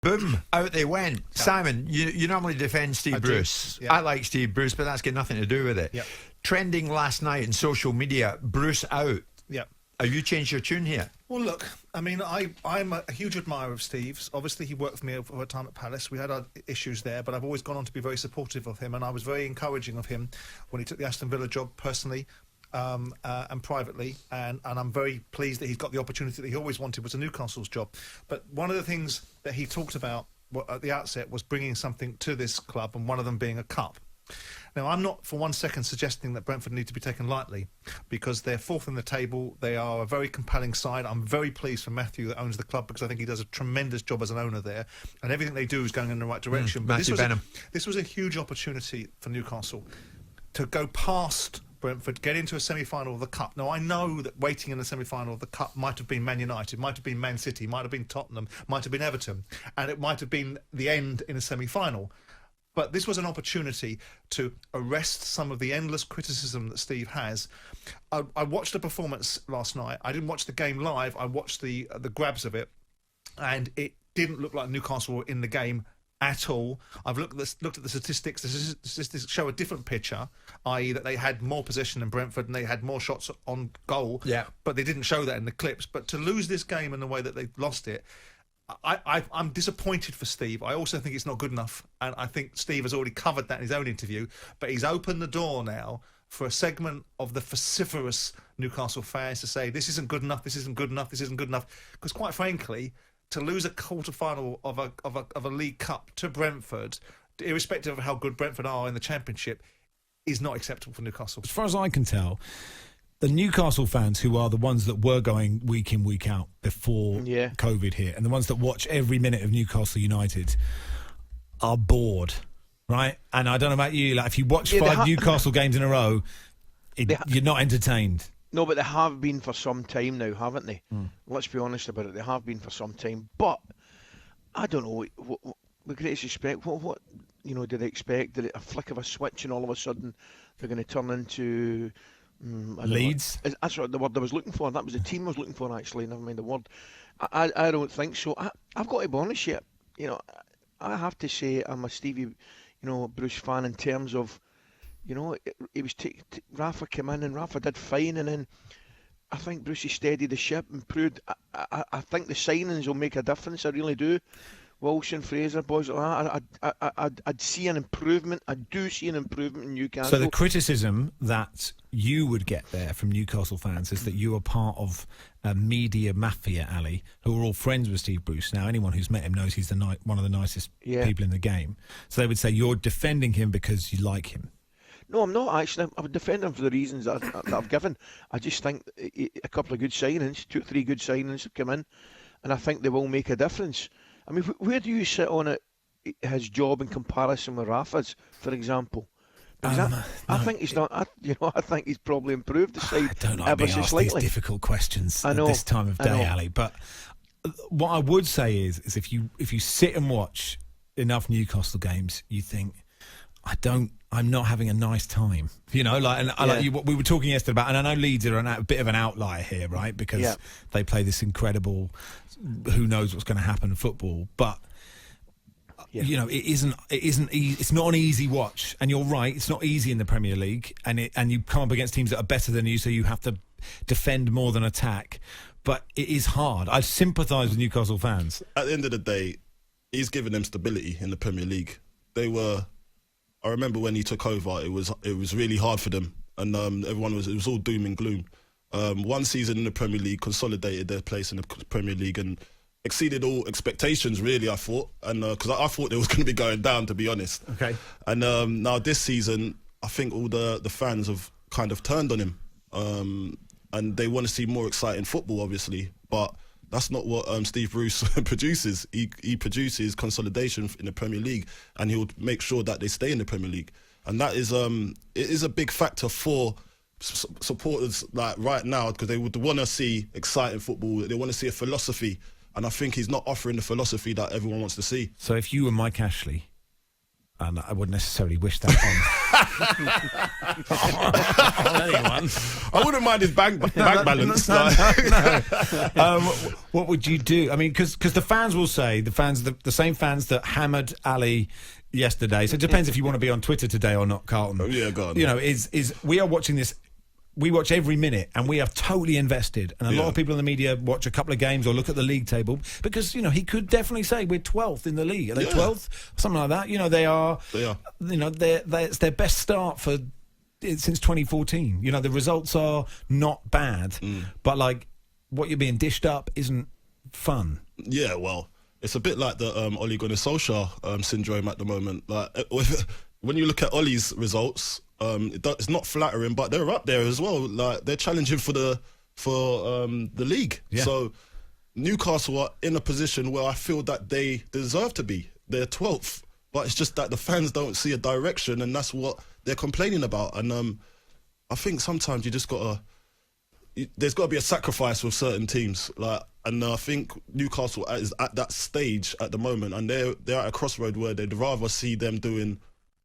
Boom, out they went. Simon, you normally defend Steve Bruce. Yeah. I like Steve Bruce, but that's got nothing to do with it. Yep. Trending last night in social media, Bruce out. Yeah. Have you changed your tune here? Well, look, I mean, I'm a huge admirer of Steve's. Obviously, he worked for me over a time at Palace. We had our issues there, but I've always gone on to be very supportive of him, and I was very encouraging of him when he took the Aston Villa job personally and privately, and I'm very pleased that he's got the opportunity that he always wanted, was a Newcastle's job. But one of the things that he talked about at the outset was bringing something to this club, and one of them being a cup. Now, I'm not for 1 second suggesting that Brentford need to be taken lightly, because they're fourth in the table. They are a very compelling side. I'm very pleased for Matthew that owns the club, because I think he does a tremendous job as an owner there, and everything they do is going in the right direction. But this was a huge opportunity for Newcastle to go past Brentford, get into a semi-final of the Cup. Now, I know that waiting in the semi-final of the Cup might have been Man United, might have been Man City, might have been Tottenham, might have been Everton, and it might have been the end in a semi-final. But this was an opportunity to arrest some of the endless criticism that Steve has. I watched the performance last night. I didn't watch the game live. I watched the grabs of it, and it didn't look like Newcastle were in the game at all. I've looked at the statistics. The statistics show a different picture, i.e. that they had more possession than Brentford and they had more shots on goal. Yeah. But they didn't show that in the clips. But to lose this game in the way that they lost it, I'm disappointed for Steve. I also think it's not good enough, and I think Steve has already covered that in his own interview. But he's opened the door now for a segment of the vociferous Newcastle fans to say this isn't good enough, this isn't good enough, this isn't good enough. Because quite frankly, to lose a quarter-final of a League Cup to Brentford, irrespective of how good Brentford are in the Championship, is not acceptable for Newcastle. As far as I can tell, the Newcastle fans, who are the ones that were going week in, week out before COVID hit, and the ones that watch every minute of Newcastle United, are bored, right? And I don't know about you, like if you watch 5 Newcastle games in a row, you're not entertained. No, but they have been for some time now, haven't they? Let's be honest about it. They have been for some time. But I don't know. With greatest respect, what do they expect? Did it a flick of a switch and all of a sudden they're going to turn into Leeds? That's what the word I was looking for. That was the team I was looking for, actually. Never mind the word. I don't think so. I've got to be honest here. I have to say I'm a Stevie, Bruce fan in terms of. He was Rafa came in and Rafa did fine, and then I think Brucey steadied the ship, improved. I think the signings will make a difference. I really do. Wilson, Fraser, boys like that. I'd see an improvement. I do see an improvement in Newcastle. So the criticism that you would get there from Newcastle fans is that you are part of a media mafia, Ali, who are all friends with Steve Bruce. Now, anyone who's met him knows he's one of the nicest people in the game. So they would say you're defending him because you like him. No, I'm not actually. I would defend him for the reasons that I've given. I just think a couple of good signings, 2-3 good signings have come in, and I think they will make a difference. I mean, where do you sit on his job in comparison with Rafa's, for example? Because I think he's not. I think he's probably improved the side. I don't like being asked these difficult questions at this time of day, Ali. But what I would say is if you sit and watch enough Newcastle games, you think, I'm not having a nice time, we were talking yesterday about, and I know Leeds are a bit of an outlier here, right? Because they play this incredible, who knows what's going to happen in football, but it's not an easy watch, and you're right, it's not easy in the Premier League, and you come up against teams that are better than you, so you have to defend more than attack, but it is hard. I sympathise with Newcastle fans. At the end of the day, he's given them stability in the Premier League. I remember when he took over, it was really hard for them, and it was all doom and gloom. One season in the Premier League, consolidated their place in the Premier League and exceeded all expectations, really, I thought. And because I thought they was going to be going down, to be honest. Okay. And now this season, I think all the fans have kind of turned on him, and they want to see more exciting football, obviously, but that's not what Steve Bruce produces. He produces consolidation in the Premier League, and he'll make sure that they stay in the Premier League. And that is it is a big factor for supporters like right now, because they would want to see exciting football. They want to see a philosophy, and I think he's not offering the philosophy that everyone wants to see. So if you were Mike Ashley, and I wouldn't necessarily wish that on anyone. I wouldn't mind his bank balance. What would you do? I mean, because the fans will say, the same fans that hammered Ali yesterday. So it depends if you want to be on Twitter today or not, Carlton. Oh, yeah, go on. You know, is we are watching this. We watch every minute, and we are totally invested. And a lot of people in the media watch a couple of games or look at the league table because, you know, he could definitely say we're 12th in the league. Are they 12th? Something like that. You know, they are. You know, it's their best start since 2014. You know, the results are not bad, but like what you're being dished up isn't fun. Yeah, well, it's a bit like the Ole Gunnar Solskjaer syndrome at the moment. Like when you look at Ole's results. It's not flattering, but they're up there as well. Like they're challenging for the league. Yeah. So Newcastle are in a position where I feel that they deserve to be. They're 12th, but it's just that the fans don't see a direction, and that's what they're complaining about. And I think sometimes you just there's got to be a sacrifice with certain teams. And I think Newcastle is at that stage at the moment, and they're at a crossroad where they'd rather see them doing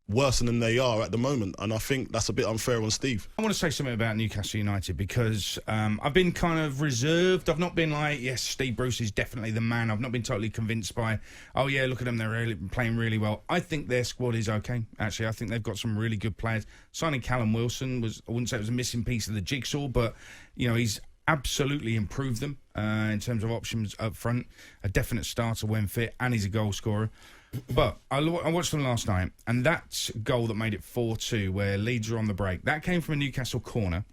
worse than they are at the moment, and I think that's a bit unfair on Steve. I want to say something about Newcastle United because I've been kind of reserved. I've not been like, yes, Steve Bruce is definitely the man. I've not been totally convinced by, oh yeah, look at them, they're playing really well. I think their squad is okay, actually. I think they've got some really good players. Signing Callum Wilson I wouldn't say it was a missing piece of the jigsaw, but you know, he's absolutely improved them in terms of options up front. A definite starter when fit, and he's a goal scorer. But I watched them last night, and that goal that made it 4-2, where Leeds were on the break, that came from a Newcastle corner.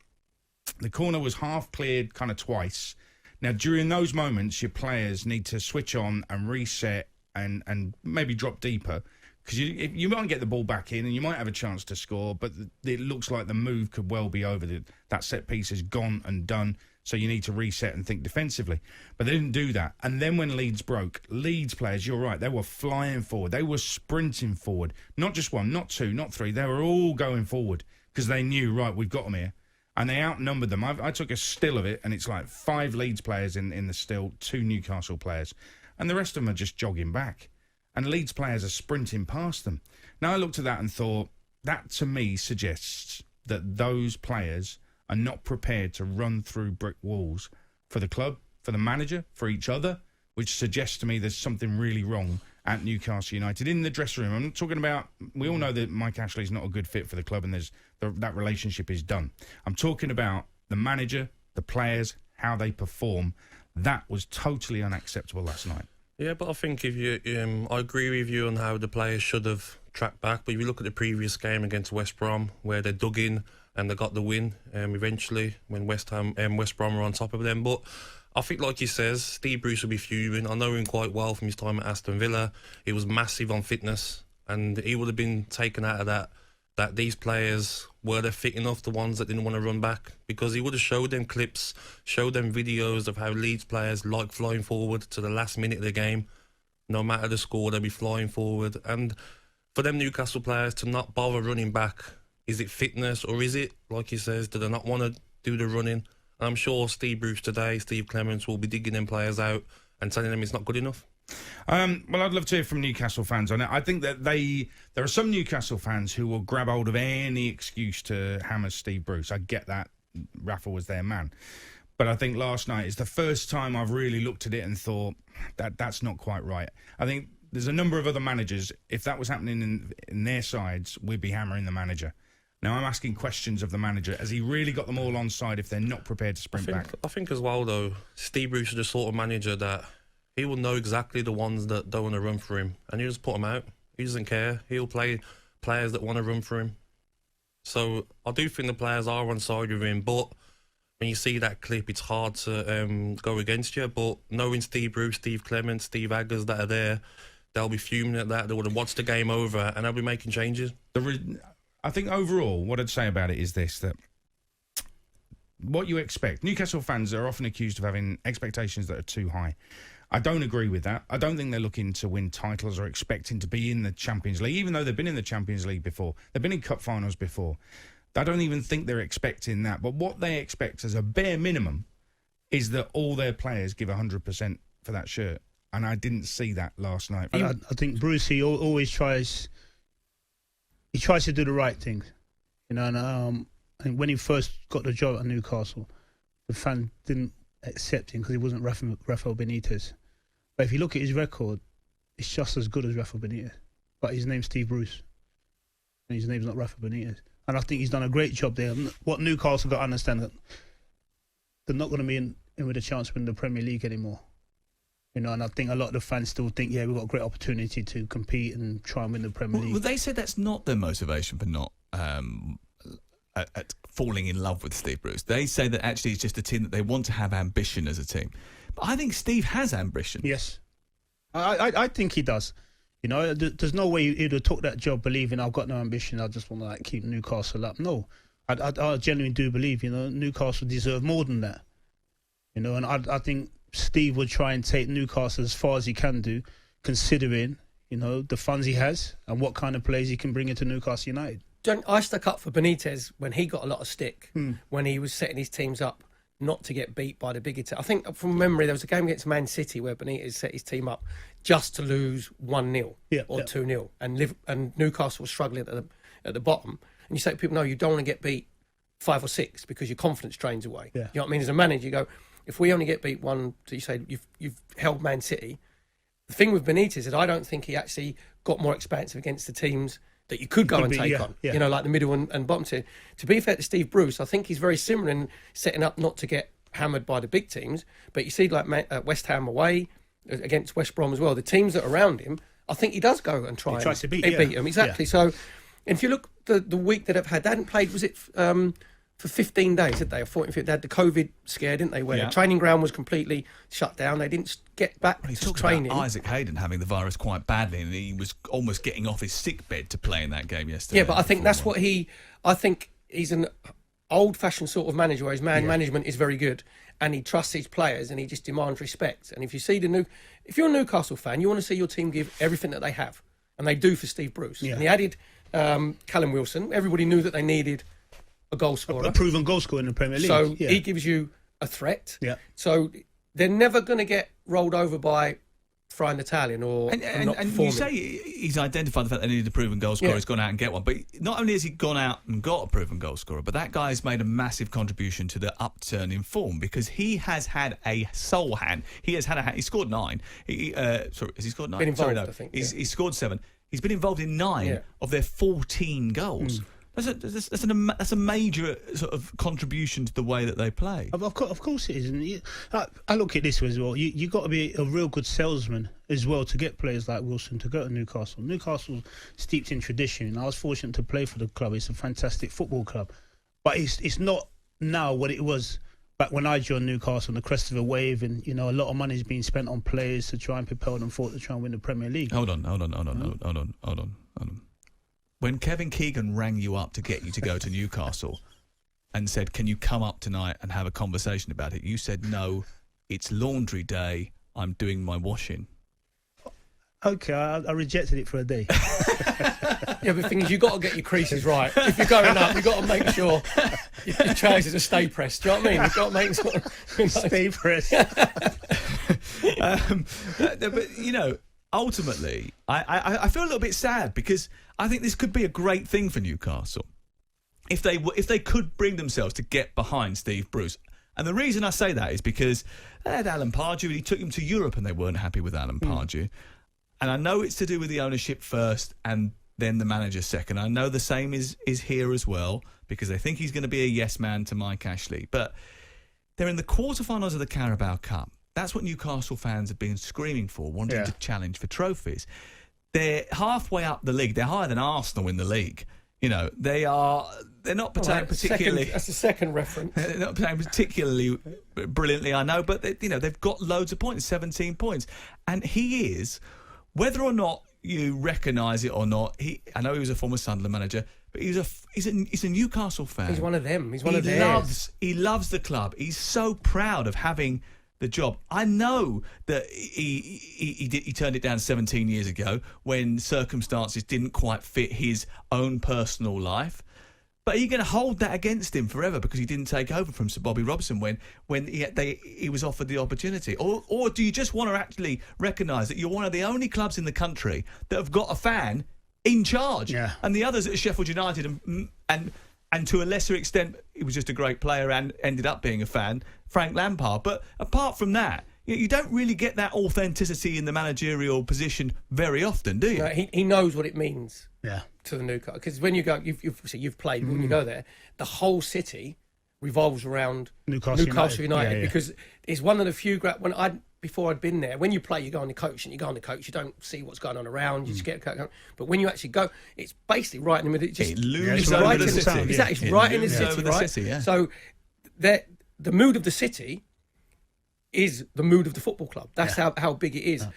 The corner was half cleared kind of twice. Now, during those moments, your players need to switch on and reset and maybe drop deeper, because you might get the ball back in and you might have a chance to score, but it looks like the move could well be over. That set piece is gone and done. So you need to reset and think defensively. But they didn't do that. And then when Leeds broke, Leeds players, you're right, they were flying forward. They were sprinting forward. Not just one, not two, not three. They were all going forward because they knew, right, we've got them here. And they outnumbered them. I took a still of it, and it's like 5 Leeds players in the still, 2 Newcastle players. And the rest of them are just jogging back. And Leeds players are sprinting past them. Now I looked at that and thought, that to me suggests that those players are not prepared to run through brick walls for the club, for the manager, for each other, which suggests to me there's something really wrong at Newcastle United in the dressing room. I'm not talking about, we all know that Mike Ashley's not a good fit for the club and that relationship is done. I'm talking about the manager, the players, how they perform. That was totally unacceptable last night. Yeah, but I think I agree with you on how the players should have tracked back. But if you look at the previous game against West Brom, where they dug in and they got the win eventually when West Brom were on top of them. But I think, like he says, Steve Bruce will be fuming. I know him quite well from his time at Aston Villa. He was massive on fitness, and he would have been taken out of that these players, were they fit enough, the ones that didn't want to run back? Because he would have showed them clips, showed them videos of how Leeds players like flying forward to the last minute of the game. No matter the score, they'll be flying forward. And for them Newcastle players to not bother running back, is it fitness, or is it, like he says, do they not want to do the running? And I'm sure Steve Bruce today, Steve Clements, will be digging them players out and telling them it's not good enough. Well, I'd love to hear from Newcastle fans on it. I think that there are some Newcastle fans who will grab hold of any excuse to hammer Steve Bruce. I get that. Rafa was their man. But I think last night is the first time I've really looked at it and thought that's not quite right. I think there's a number of other managers. If that was happening in their sides, we'd be hammering the manager. Now, I'm asking questions of the manager. Has he really got them all on side if they're not prepared to sprint back? I think as well, though, Steve Bruce is the sort of manager that he will know exactly the ones that don't want to run for him, and he'll just put them out. He doesn't care. He'll play players that want to run for him. So I do think the players are on side with him, but when you see that clip, it's hard to go against you. But knowing Steve Bruce, Steve Clements, Steve Aggers that are there, they'll be fuming at that. They would have watched the game over, and they'll be making changes. I think overall, what I'd say about it is this, that what you expect, Newcastle fans are often accused of having expectations that are too high. I don't agree with that. I don't think they're looking to win titles or expecting to be in the Champions League, even though they've been in the Champions League before. They've been in cup finals before. I don't even think they're expecting that. But what they expect as a bare minimum is that all their players give 100% for that shirt. And I didn't see that last night. I think Bruce, he always tries he tries to do the right things, you know. And I think when he first got the job at Newcastle, the fans didn't accept him because he wasn't Rafael Benitez. But if you look at his record, it's just as good as Rafael Benitez. But his name's Steve Bruce, and his name's not Rafael Benitez. And I think he's done a great job there. What Newcastle got to understand, that they're not going to be in with a chance to win the Premier League anymore. You know, and I think a lot of the fans still think, yeah, we've got a great opportunity to compete and try and win the Premier League. Well, they said that's not their motivation for not at falling in love with Steve Bruce. They say that actually it's just a team that they want to have ambition as a team. But I think Steve has ambition. Yes. I think he does. You know, there's no way he'd have took that job believing I've got no ambition, I just want to like keep Newcastle up. No, I genuinely do believe, you know, Newcastle deserve more than that. You know, and I think Steve would try and take Newcastle as far as he can do, considering, you know, the funds he has and what kind of players he can bring into Newcastle United. John, I stuck up for Benitez when he got a lot of stick, when he was setting his teams up not to get beat by the bigger team. I think from memory there was a game against Man City where Benitez set his team up just to lose 1-0 or 2-0, and Newcastle was struggling at the bottom. And you say to people, no, you don't want to get beat 5 or 6 because your confidence drains away. Yeah. You know what I mean? As a manager, you go, if we only get beat 1, so you say you've held Man City. The thing with Benitez is I don't think he actually got more expansive against the teams that you could go and take on, you know, like the middle and bottom tier. To be fair to Steve Bruce, I think he's very similar in setting up not to get hammered by the big teams. But you see, like West Ham away against West Brom as well, the teams that are around him, I think he does go and try to beat them. Exactly. Yeah. So, if you look the week that they've had, they hadn't played, was it for 15 days, did they? Or 14, they had the COVID scare, didn't they? Where the training ground was completely shut down. They didn't get back to training. About Isaac Hayden having the virus quite badly, and he was almost getting off his sick bed to play in that game yesterday. Yeah, but I think that's what I think he's an old-fashioned sort of manager where his management is very good and he trusts his players and he just demands respect. And if you see if you're a Newcastle fan, you want to see your team give everything that they have, and they do for Steve Bruce. Yeah. And he added Callum Wilson. Everybody knew that they needed a goal scorer, a proven goal scorer in the Premier League. So he gives you a threat. Yeah. So they're never going to get rolled over by throwing Italian or not and you say he's identified the fact that they needed a proven goal scorer. He's gone out and get one. But not only has he gone out and got a proven goal scorer, but that guy's made a massive contribution to the upturn in form because he has had a sole hand. He has had a hand. He scored 9. Has he scored 9? Been involved, I think. He scored 7. He's been involved in 9 of their 14 goals. That's a major sort of contribution to the way that they play. Of course it is. And I look at this as well. You got to be a real good salesman as well to get players like Wilson to go to Newcastle. Newcastle's steeped in tradition. I was fortunate to play for the club. It's a fantastic football club, but it's not now what it was back when I joined Newcastle on the crest of a wave, and you know a lot of money is being spent on players to try and propel them forward to try and win the Premier League. Hold on. When Kevin Keegan rang you up to get you to go to Newcastle and said, can you come up tonight and have a conversation about it? You said, no, it's laundry day. I'm doing my washing. Okay, I rejected it for a day. Yeah, but the thing is, you've got to get your creases right. If you're going up, you've got to make sure your trousers are stay pressed. Do you know what I mean? You've got to make sure... Stay pressed. But, you know... Ultimately, I feel a little bit sad because I think this could be a great thing for Newcastle if they could bring themselves to get behind Steve Bruce. And the reason I say that is because they had Alan Pardew and he took him to Europe and they weren't happy with Alan Pardew. And I know it's to do with the ownership first and then the manager second. I know the same is here as well because they think he's going to be a yes man to Mike Ashley. But they're in the quarterfinals of the Carabao Cup. That's what Newcastle fans have been screaming for, wanting to challenge for trophies. They're halfway up the league. They're higher than Arsenal in the league. You know, they're not playing particularly... That's the second reference. They're not playing particularly brilliantly, I know, but they've got loads of points, 17 points. And he is, whether or not you recognise it or not, I know he was a former Sunderland manager, but he's a Newcastle fan. He's one of them. He's one of theirs. He loves the club. He's so proud of having... the job. I know that he turned it down 17 years ago when circumstances didn't quite fit his own personal life. But are you going to hold that against him forever because he didn't take over from Sir Bobby Robson when he was offered the opportunity? Or do you just want to actually recognise that you're one of the only clubs in the country that have got a fan in charge. Yeah. And the others at Sheffield United and to a lesser extent, he was just a great player and ended up being a fan, Frank Lampard. But apart from that, you don't really get that authenticity in the managerial position very often, do you? No, he knows what it means. Yeah. To the Newcastle, because when you go, you've played. When you go there, the whole city revolves around Newcastle United, Yeah. because it's one of the few. Before I'd been there, when you play, you go on the coach, and you go on the coach. You don't see what's going on around. You just get. But when you actually go, it's basically right in the middle. It looms it's over right the in city. Exactly, it's right in the looms city. over the Right. city, yeah. So, the mood of the city is the mood of the football club. That's how big it is.